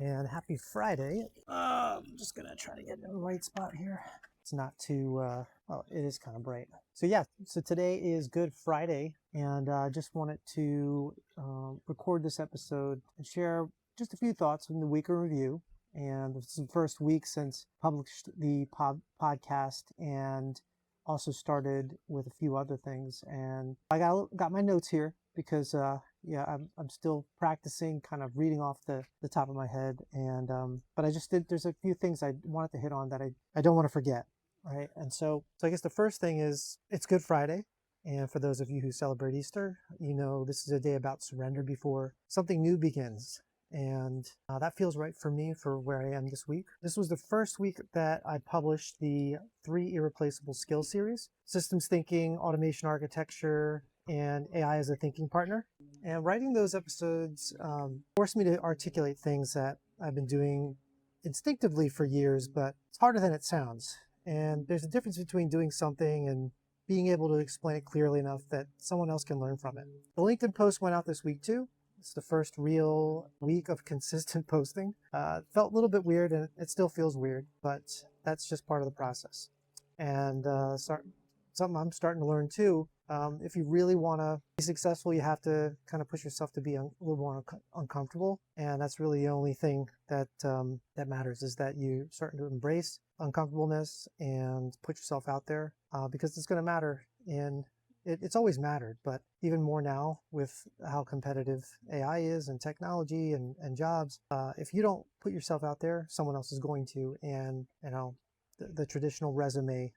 and happy Friday. I'm just gonna try to get in the right spot here. It's not too, well, it is kind of bright. So today is Good Friday, and I just wanted to record this episode and share just a few thoughts from the week in review. And this is the first week since published the podcast, and also started with a few other things. And I got my notes here because I'm still practicing, kind of reading off the top of my head. And but there's a few things I wanted to hit on that I don't want to forget, right? And so I guess the first thing is it's Good Friday. And for those of you who celebrate Easter, this is a day about surrender before something new begins. And that feels right for me for where I am this week. This was the first week that I published the 3 Irreplaceable Skills series: systems thinking, automation architecture, and AI as a thinking partner. And writing those episodes forced me to articulate things that I've been doing instinctively for years, but it's harder than it sounds. And there's a difference between doing something and being able to explain it clearly enough that someone else can learn from it. The LinkedIn post went out this week too. It's the first real week of consistent posting. It felt a little bit weird, and it still feels weird, but that's just part of the process. And something I'm starting to learn too, if you really want to be successful, you have to kind of push yourself to be a little more uncomfortable. And that's really the only thing that matters, is that you start to embrace uncomfortableness and put yourself out there, because it's going to matter. It's always mattered, but even more now with how competitive AI is and technology and jobs. If you don't put yourself out there, someone else is going to, and the traditional resume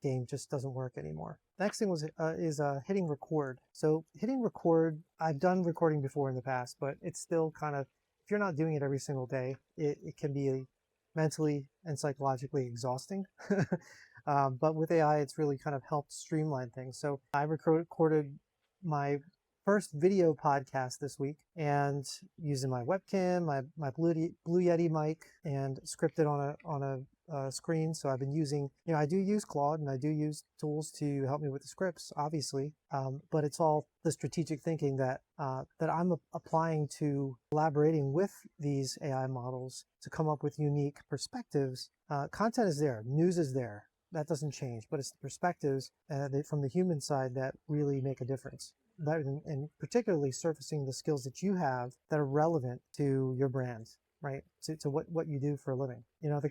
game just doesn't work anymore. The next thing is hitting record. So hitting record, I've done recording before in the past, but it's still kind of, if you're not doing it every single day, it can be mentally and psychologically exhausting. But with AI, it's really kind of helped streamline things. So I recorded my first video podcast this week, and using my webcam, my Blue Yeti mic, and scripted on a screen. So I've been using, I do use Claude, and I do use tools to help me with the scripts, obviously. But it's all the strategic thinking that I'm applying to collaborating with these AI models to come up with unique perspectives. Content is there, news is there. That doesn't change, but it's the perspectives from the human side that really make a difference. And particularly surfacing the skills that you have that are relevant to your brand, right? To what you do for a living. The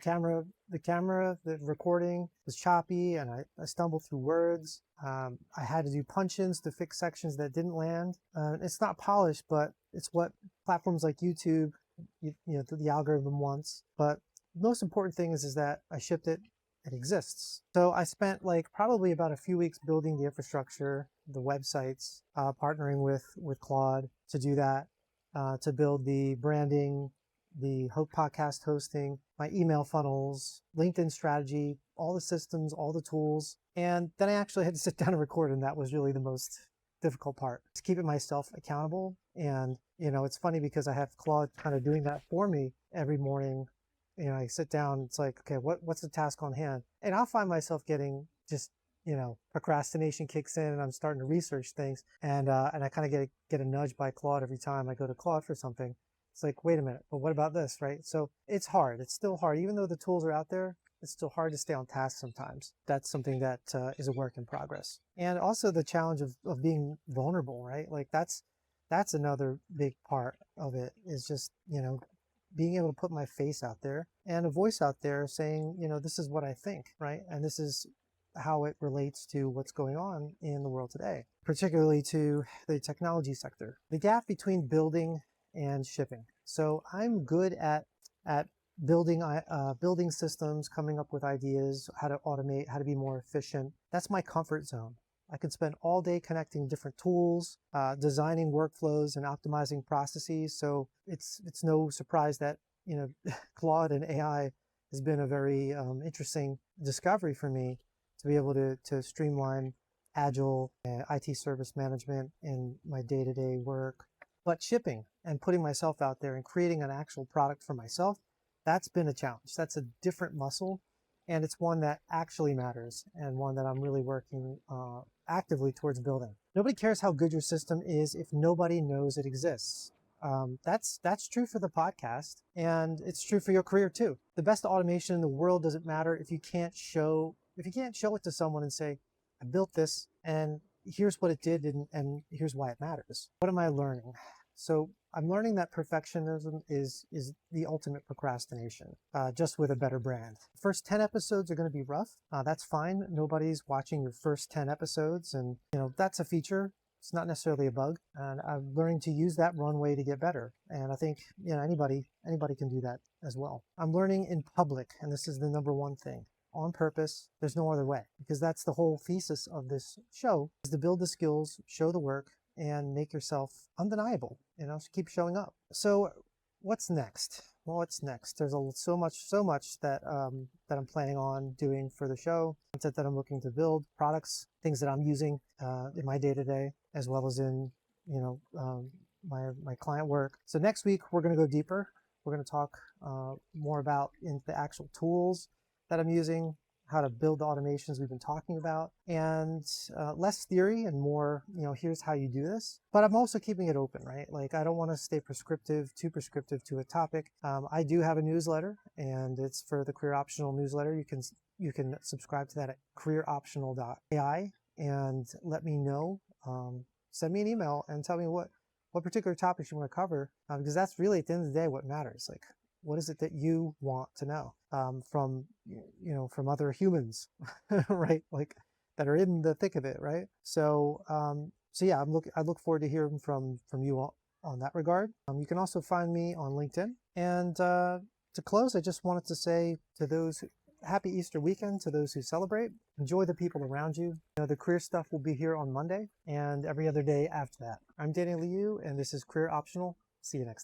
camera, the recording was choppy, and I stumbled through words. I had to do punch-ins to fix sections that didn't land. It's not polished, but it's what platforms like YouTube, the algorithm wants. But the most important thing is that I shipped it. It exists. So I spent probably about a few weeks building the infrastructure, the websites, partnering with Claude to do that, to build the branding, the podcast hosting, my email funnels, LinkedIn strategy, all the systems, all the tools. And then I actually had to sit down and record, and that was really the most difficult part. It's keeping myself accountable. And, it's funny because I have Claude kind of doing that for me every morning. I sit down, it's like, okay, what's the task on hand? And I'll find myself getting just, procrastination kicks in, and I'm starting to research things. And I kind of get a nudge by Claude every time I go to Claude for something. It's like, wait a minute, but what about this, right? So it's hard. It's still hard. Even though the tools are out there, it's still hard to stay on task sometimes. That's something that is a work in progress. And also the challenge of being vulnerable, right? That's another big part of it, is just, being able to put my face out there and a voice out there saying, this is what I think, right? And this is how it relates to what's going on in the world today, particularly to the technology sector. The gap between building and shipping. So I'm good at building systems, coming up with ideas, how to automate, how to be more efficient. That's my comfort zone. I could spend all day connecting different tools, designing workflows and optimizing processes. So it's no surprise that, Claude and AI has been a very interesting discovery for me, to be able to streamline agile IT service management in my day-to-day work. But shipping and putting myself out there and creating an actual product for myself, that's been a challenge. That's a different muscle. And it's one that actually matters, and one that I'm really working actively towards building. Nobody cares how good your system is if nobody knows it exists. That's true for the podcast, and it's true for your career too. The best automation in the world doesn't matter if you can't show it to someone and say, I built this and here's what it did, and here's why it matters. What am I learning? So I'm learning that perfectionism is the ultimate procrastination, just with a better brand. First 10 episodes are going to be rough. That's fine. Nobody's watching your first 10 episodes, and that's a feature. It's not necessarily a bug, and I'm learning to use that runway to get better. And I think anybody can do that as well. I'm learning in public, and this is the number one thing. On purpose, there's no other way, because that's the whole thesis of this show, is to build the skills, show the work, and make yourself undeniable. Keep showing up. So what's next? Well, what's next? There's so much that that I'm planning on doing for the show, content that I'm looking to build, products, things that I'm using in my day-to-day, as well as in my client work. So next week we're going to go deeper. We're going to talk more about the actual tools that I'm using, how to build the automations we've been talking about, and less theory and more, here's how you do this. But I'm also keeping it open, right? Like, I don't want to stay too prescriptive to a topic. I do have a newsletter, and it's for the Career Optional newsletter. You can subscribe to that at careeroptional.ai and let me know. Send me an email and tell me what particular topics you want to cover, because that's really, at the end of the day, what matters. Like, what is it that you want to know from other humans, right? Like, that are in the thick of it, right? So yeah, I look forward to hearing from you all on that regard. You can also find me on LinkedIn. And to close, I just wanted to say to those happy Easter weekend, to those who celebrate. Enjoy the people around you. The career stuff will be here on Monday and every other day after that. I'm Danny Liu, and this is Career Optional. See you next time.